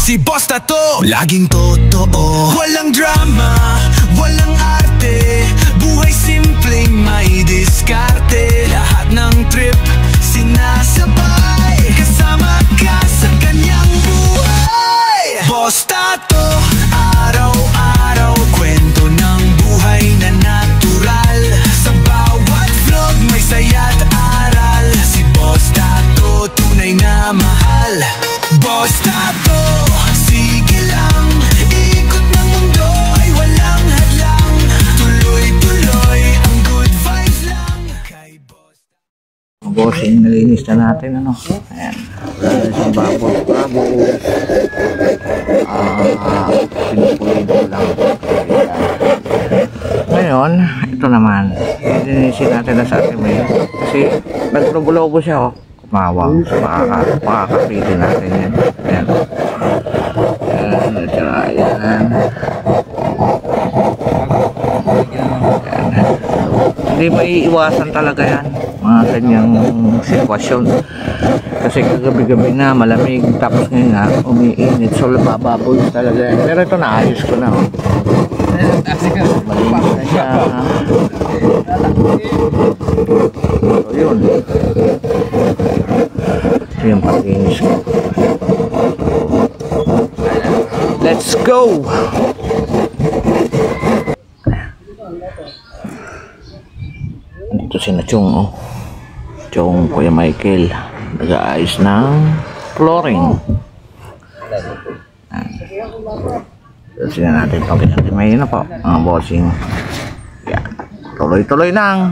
Si boss na to, laging totoo. Walang drama, walang arte. Buhay simpleng may diskarte. Lahat ng trip, sinasabay. Kasama ka sa kanyang buhay. Boss na to, araw-araw. Kwento ng buhay na natural. Sa bawat vlog may saya't aral. Si boss na to, tunay na mahal. Boss na to, sige lang. Ikot ng mundo ay walang hadlang. Tuloy-tuloy ang good vibes lang. Kay boss. Bossing, nalinis na natin ano. Ayan. Isang baboy. Pinupulido lang. Ngayon, ito naman. Linisin natin na sa ating may. Kasi naglobo-lobo siya oh. Mawang makakapili natin yan. Ayan. Ayan. Hindi maiiwasan talaga yan, mga kanyang sitwasyon. Kasi kagabi-gabi na malamig, tapos ngayon nga umiinit, so bababoy talaga yan. Pero ito naayos ko na oh. Malinis na siya. So yun, ito yung pag-inis ko. Let's go! Dito si Nachong oh. Chong Kuya Michael nag-aayos ng flooring. Kasi na natin pag may na po mga bossing. Yan. Tuloy-tuloy nang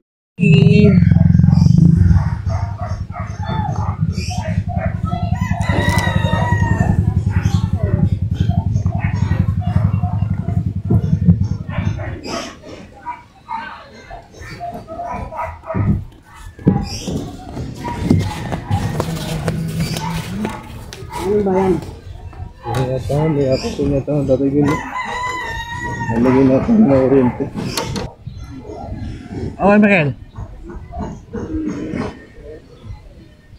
ano ba yan? May ako na ito, tatagin mo. Nalagyan natin na oriente. Okay, Michael.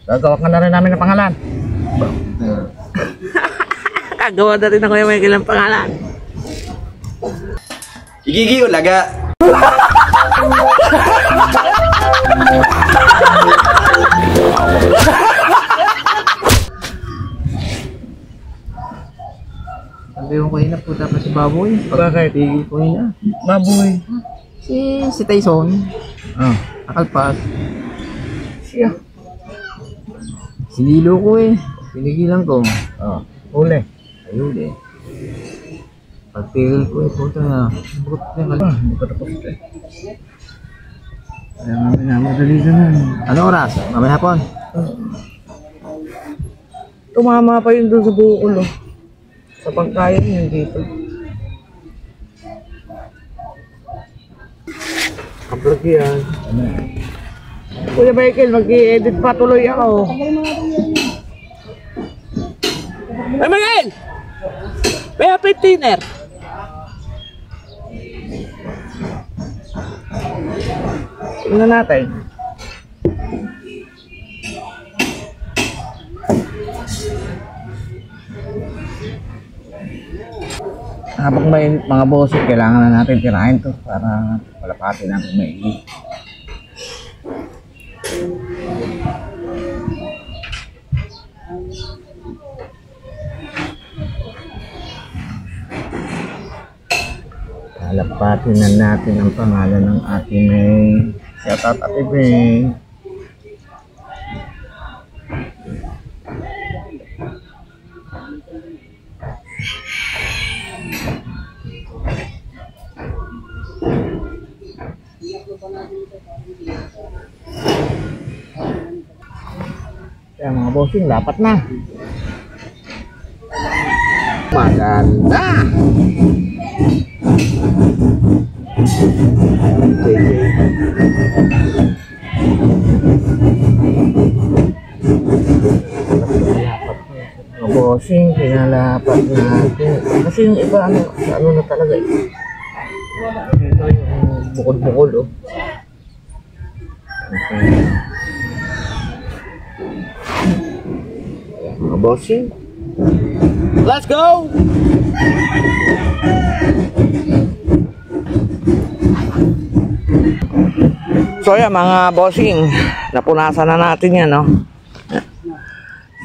Gagawa ka na rin namin ng pangalan. Gagawa na rin ako yung Michael ng pangalan. Gigi ulaga. Sabi ko kayo na po tapos si Baboy. Bakit? Tigil ko na. Baboy. Si Tyson. Oh. Nakalpas. Siya. Sinilo ko eh. Pinigilan ko. Oh. Uli. Ayun eh. Pagtigil ko eh. Puta na. Bukot na ka. Hindi pa tapos ito eh. Kaya namin namadali ka na. Ano oras? Mamaya hapon? Tumama pa yun doon sa bukol oh. Sa pagkain yun dito. Kablog yan. Kuya Michael, mag-i-edit pa tuloy ako. Hey Michael! May happy dinner! Tingnan natin. Habang may mga bossing, kailangan na natin tirahin to para palapatin natin maigi. Palapatin na natin ang pangalan ng Ate May. Shout out Ate May. Kaya mga bossing, dapat na. Maganda. Mga bossing, pinalapat natin. Kasi yung iba, ano na talaga eh. Ito yung bukol-bukol oh. Okay. Mga bossing. Let's go! So yan mga bossing, napunasan na natin yan, no?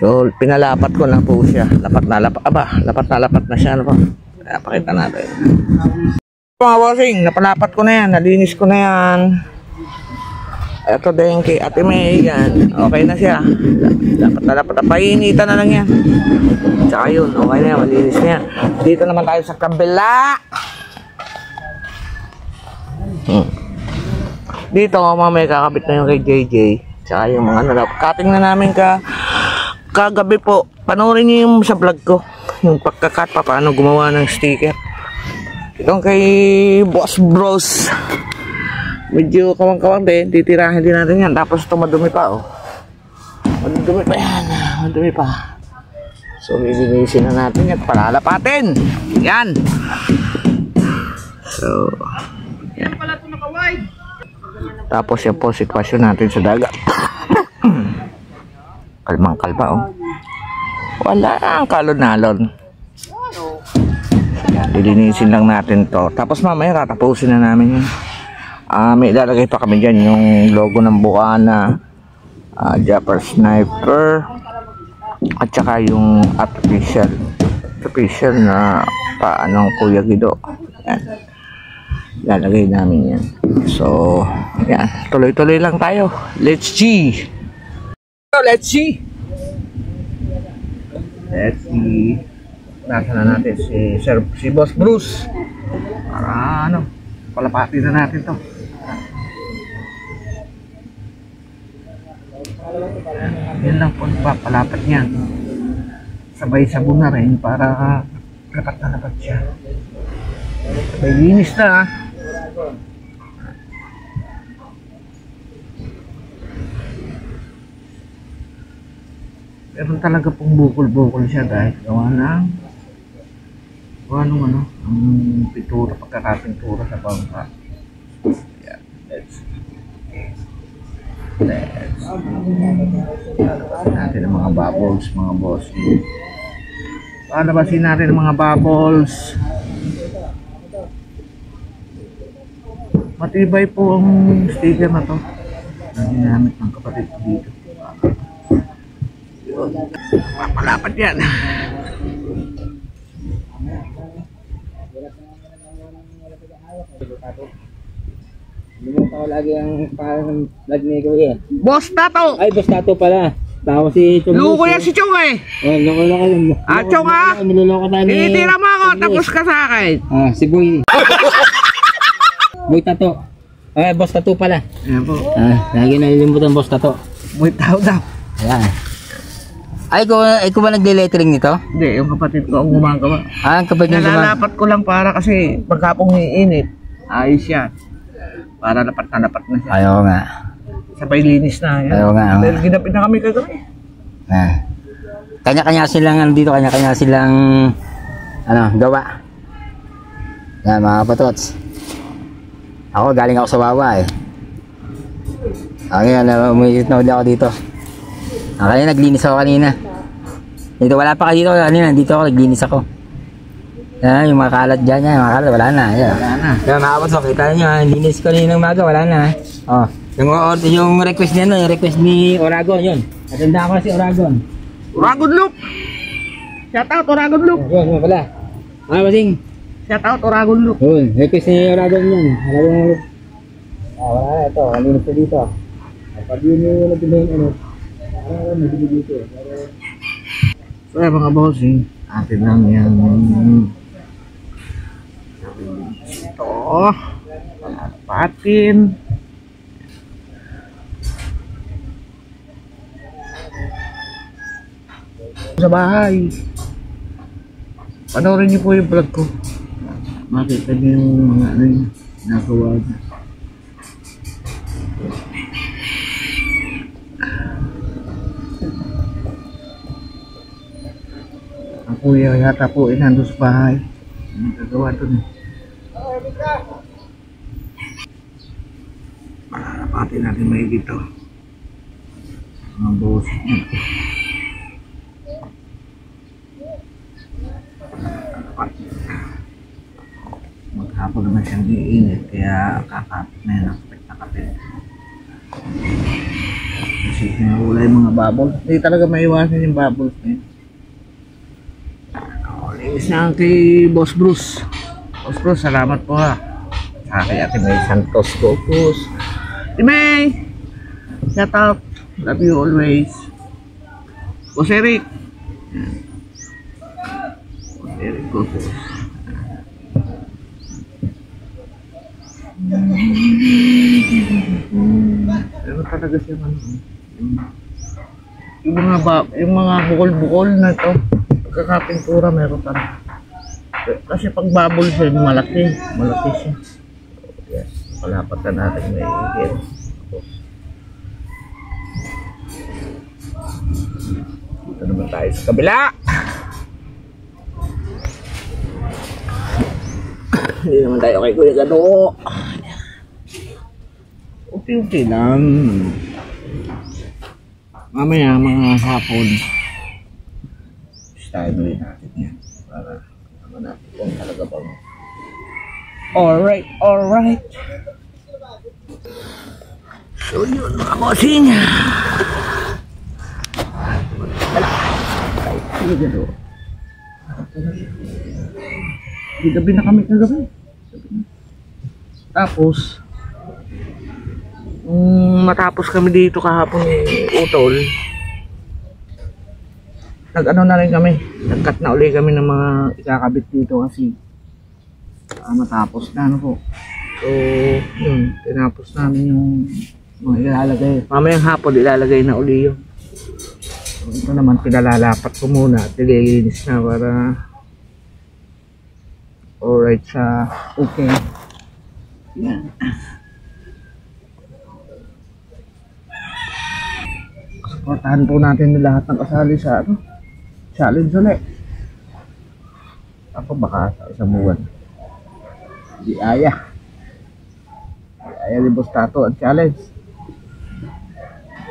So pinalapat ko na po siya. Lapat na lapat na siya, no po? Kaya pakita natin. Mga bossing, napalapat ko na yan, nalinis ko na yan. Ito din kay Ate May, yan. Okay na siya. Dapat na painitan na lang yan. Tsaka yun, okay na yan, malinis na yan. Dito naman tayo sa kabila. Dito, mamaya kakabit na yung kay JJ. Tsaka yung mga nalap. Cutting na namin kagabi po. Panoorin niyo yung sa vlog ko. Yung pagkakat pa, paano gumawa ng sticker. Itong kay Boss Bros. Medyo kawang-kawang din. Titirahin din natin yan. Tapos ito madumi pa, oh. Madumi pa yan. Madumi pa. So, lilinisin na natin yan. Palalapatin. Yan. So, yan. Tapos yan po sitwasyon natin sa dagat. Kalmang kalma, oh. Wala ang kalon-nalon. Yan, lilinisin lang natin to. Tapos mamaya tatapusin na namin yun. May ilalagay pa kami dyan yung logo ng Bukana, Japper Sniper, at saka yung artificial na paanong Kuya Guido. Yan, ilalagay namin yan. So yan, tuloy-tuloy lang tayo. Let's see. Nasa na natin si Boss Bruce para ano, palapatin na natin to. Yan lang po, papalapat niyan. Sabay sabon na rin para dapat na dapat siya. Sabay linis na. Meron talaga pong bukol-bukol siya dahil gawa ng ano, ang pintura, pagkakapintura sa bangka. Yeah, let's natin ang mga bubbles, mga boss. Palabasin natin ang mga bubbles. Matibay po ang sticker na to. Ang ginamit ng kapatid dito. Papalapat yan. Limutan ko lagi ang parang vlog ni Kuya. Boss Tato! Ay, Boss Tato pala. Tao si Chong. Luko yan si Chong eh. Loko. Chong ha? Niloloko tayo ni... Tinitira mo ako, tapos ka sa akin. Si Boy. Boy Tato. Ay, Boss Tato pala. Ayan po. Lagi nalilimutan Boss Tato. Boy Tao daw. Ayan. Ay, ikaw ba nagde-lettering nito? Hindi, yung kapatid ko ang gumagawa. Ang kapatid niya Nalalapat ko lang para kasi pagkapong iinit, ayos yan. Para dapat na siya. Ayaw nga. Sabay linis na. Yan. Ayaw nga. Dahil ginapit na kami kagabi. Kanya-kanya silang dito, kanya-kanya silang gawa. Yan mga patots. Ako galing ako sa Wawa eh. Ngayon, umiisit na ulit ako dito. Kanina naglinis ako kanina. Dito wala pa kayo dito kanina, dito ako naglinis ako. Yan, yung mga kalat dyan, yung mga kalat, wala na. Yan. Wala na. Yan, mga kapatid, kita nyo, linis ko rin ng maga, wala na. Oh, yung request niya, yung request ni Oragon, yun. Atanda ko si Oragon. Oragon Loop! Shout out Oragon Loop! Yun pala. Basing. Shout out Oragon Loop! Yun, request ni Oragon yun. Oragon Loop. Wala na, ito, linis ko dito. Pag yun yung nagpinayin, nagpinayin dito. So mga bossing, atin lang yan. Ito, palapatin. Sa bahay. Panoorin niyo po yung vlog ko. Makita niyo yung mga nagawa niya. Ang kuya yata po nandun sa bahay. Ang gagawa dun eh. Malalapatin natin may dito. Mga boss. siyang iinit, kaya kakapit na yan ang kapit na kapit. Kasi hinahula yung mga bubbles. Hindi talaga maiwasan yung bubbles na yun. Linis na kay Boss Bruce. Boss Bruce, salamat po ha. Sa kay Ate May Santos Cocos. Ate May! Shout out. Love you always. Boss Eric. Boss Eric Cocos. Pero talaga siya yung mga bukol-bukol na ito. Pagkakapintura meron pa. Kasi pag bubble siya, malaki siya. Yes, palapat na natin may higil. Dito naman tayo sa kabila. Hindi naman tayo kay Kuya Gano. Okay lang. Mamaya mga hapon style natin yan para naman natin kung talaga bang alright. So yun mga bossing. Gabi na kami kagabi. Tapos matapos kami dito kahapon utol, nag-ano na rin kami, nag-cut na uli kami ng mga ikakabit dito kasi matapos na ano po. So yun, tinapos namin yung mga ilalagay. Mamayang hapon ilalagay na uli yun. So, ito naman pinalalapat ko muna at nililinis na para alright sa okay. Yan. Supportahan po natin lahat ng kasali sa challenge ulit. Ako baka sa isang buwan. Di aya ni Boss Tato at challenge.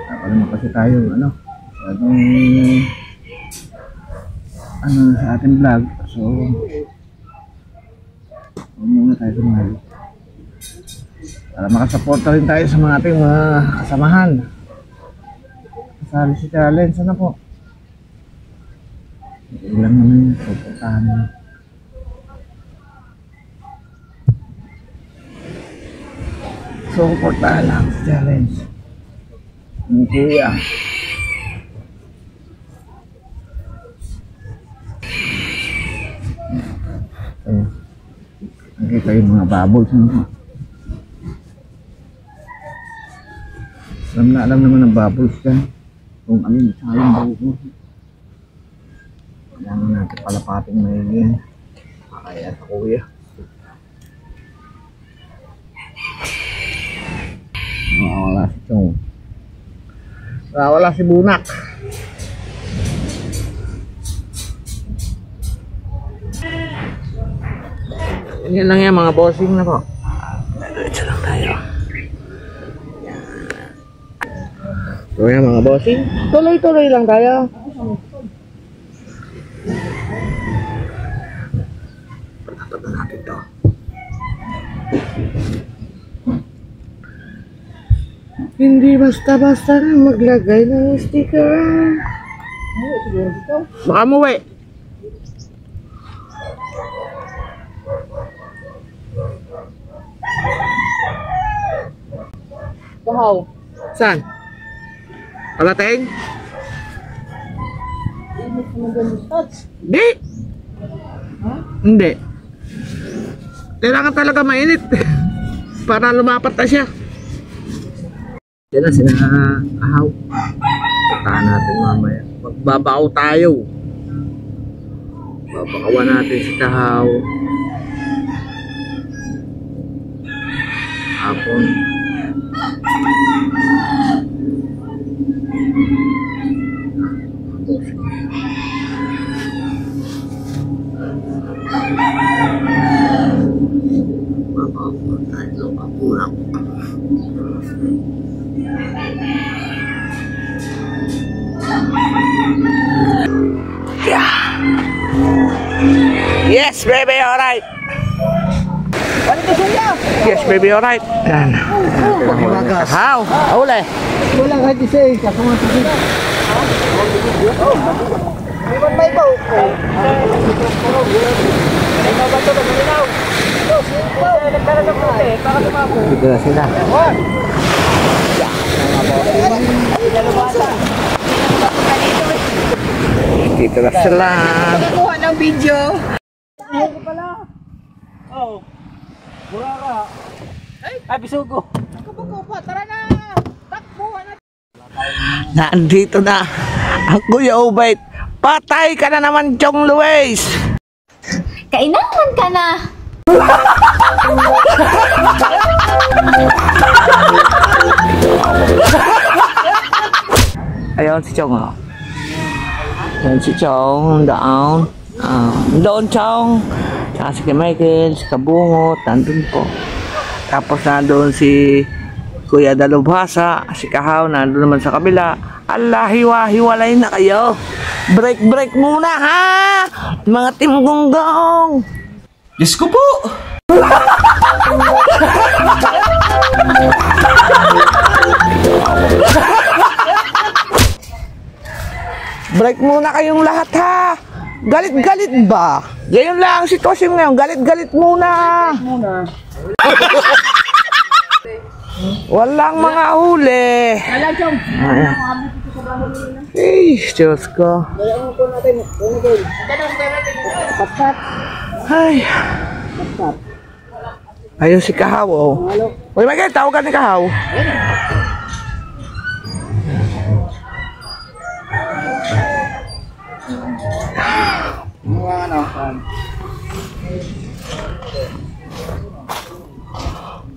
Ako naman kasi tayo sa ating vlog. So muna tayo sumali para makasuporta rin tayo sa mga ating mga kasamahan. Kasali si challenge, ano po? Ilang naman yung pupuntahan mo. So, pupuntahan lang si challenge. Ang kuya. Ayan. Nakita yung mga bubbles mo. Alam naman ng bubbles yan. Kung alin sa yung buhok mo. Kailangan natin palapating maigyan. Kaya sa kuya. Wala si Chong. Wala si Bunak. Yan lang yan mga bossing na po. Diretso lang tayo. So yan mga bossing, tuloy-tuloy lang tayo. Pagkatagal natin to. Hindi basta-basta na maglagay ng sticker. Baka muwi. Wow. Saan? Palateng? Hindi. Hindi. Kailangan talaga mainit para lumapat na siya. Yan na sila ahaw. Puntahan natin mamaya. Magbabakaw tayo. Babakawan natin si Kahaw. Hapon. Yeah. Yes, baby, all right. Balik ka Yes, baby, alright. Yan. How? Uli. Wala kahit isa eh. Kasi mga tigil. May baw. Dito na sila. Dito na sila. Kuha ng video. Ay, bisugo. Tara na. Takbuhan na. Nandito na ang Kuya Ubay. Patay ka na naman, Chong Luis. Kailangan ka na. Ayun si Chong, oh. Ayun si Chong, down. Doon, Chong. Saka si Michael, si Kabungot, nandun po. Tapos nandun si Kuya Dalubhasa, si Kahaw, nandun naman sa kabila. Allah, hiwa-hiwalay na kayo. Break muna, ha? Mga timgunggong. Diyos ko po! Break muna kayong lahat, ha? Galit-galit ba? Ngayon lang ang sitwasyon ngayon. Galit-galit muna. Walang mga huli. Ay, Diyos ko. Ay. Ayun si Kahaw, oh. Uy, Miguel, tawagan ni Kahaw.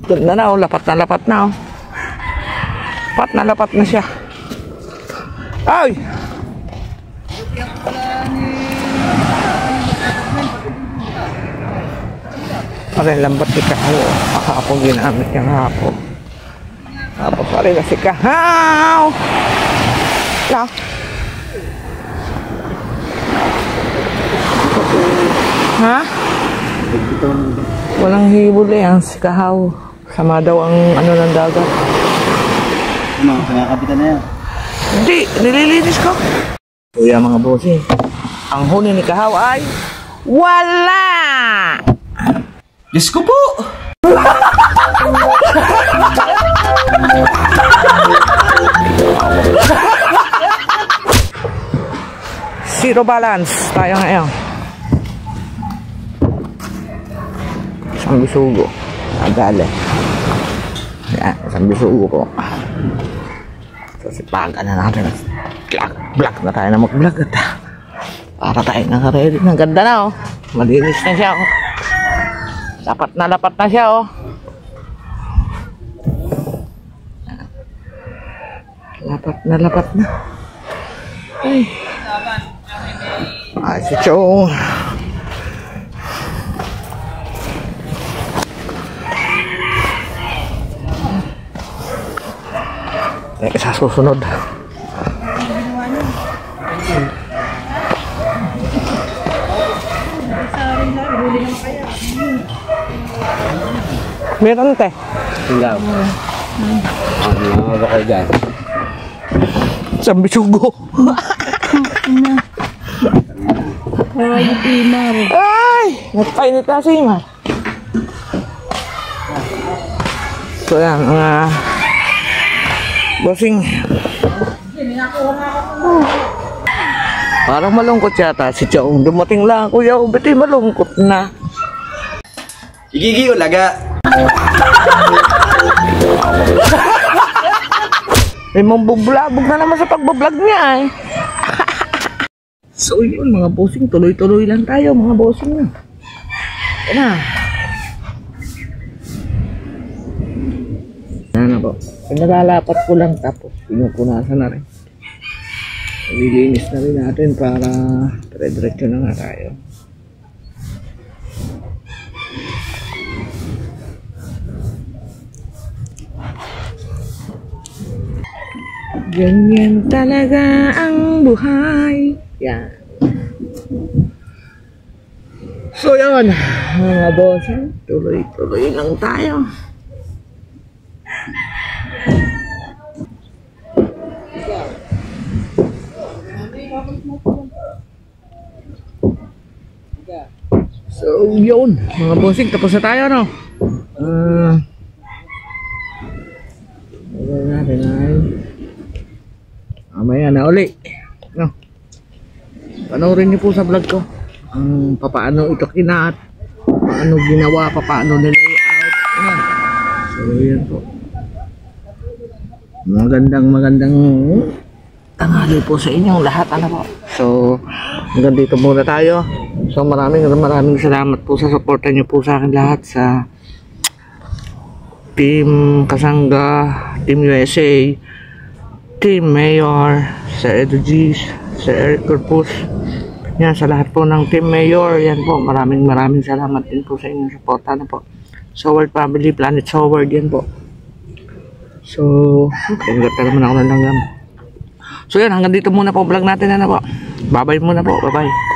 Ganda na, oh. Lapat na, oh. Lapat na siya. Ay! Aray, lambat si Kahaw. Akapong ginamit yung hapon. Tapos aray na si Kahaw. La. Ha? Walang hibol eh ang si Kahaw. Sama daw ang ano ng dagat. Kapitan na yan. Hindi, nililinis ko. Kuya mga bossing, ang huni ni Kahaw ay wala! Diyos ko po! Zero balance tayo ngayon. Isang bisugo. Agale. Yan, isang bisugo po. So, sipagan na natin. Black na tayo na mag-vlog at para tayo naka-ready. Ang ganda na, oh. Malinis na siya, oh. Lapat na siya, oh. Lapat na. Ay, si Chong. Teka, sa susunod. Meron, te. Tinggaw. Ano ba kayo dyan? Isang bisugo. Ay! Nagpainit na si Imar. So yan, mga bossing. Parang malungkot yata si Chong. Dumating lang, Kuya Ubay, malungkot na. Igigi ulaga. May mambublabog na naman sa pagbablog niya, eh. So yun mga bossing, tuloy-tuloy lang tayo mga bossing na. Yan na. Yan na po. Pinagalapat ko lang tapos pinupunasan na rin. Nililinis na rin natin para dire-diretso na nga tayo. Ganyan talaga ang buhay. Yan. So yun, mga boss, tuloy-tuloy lang tayo. So yun, mga bossing, tapos na tayo, no? Natin ay mamaya na uli, no? Panoorin niyo po sa vlog ko ang paano ito kinat, paano ginawa, paano nilayout, ano? So yan po, magandang tanghali po sa inyong lahat, ano po. So hanggang dito muna tayo. So maraming salamat po sa suporta niyo po sa akin lahat, sa Team Kasangga, Team USA, Team Mayor, sa Edu G's, sa Eric Corpus. Yan, sa lahat po ng Team Mayor, yan po, maraming salamat din po sa inyong suporta na po. Soward Family, Planet Soward, yan po. So, hanggang naman ako ng langgam. So yan, hanggang dito muna po vlog natin, ano po. Bye-bye muna po, bye-bye.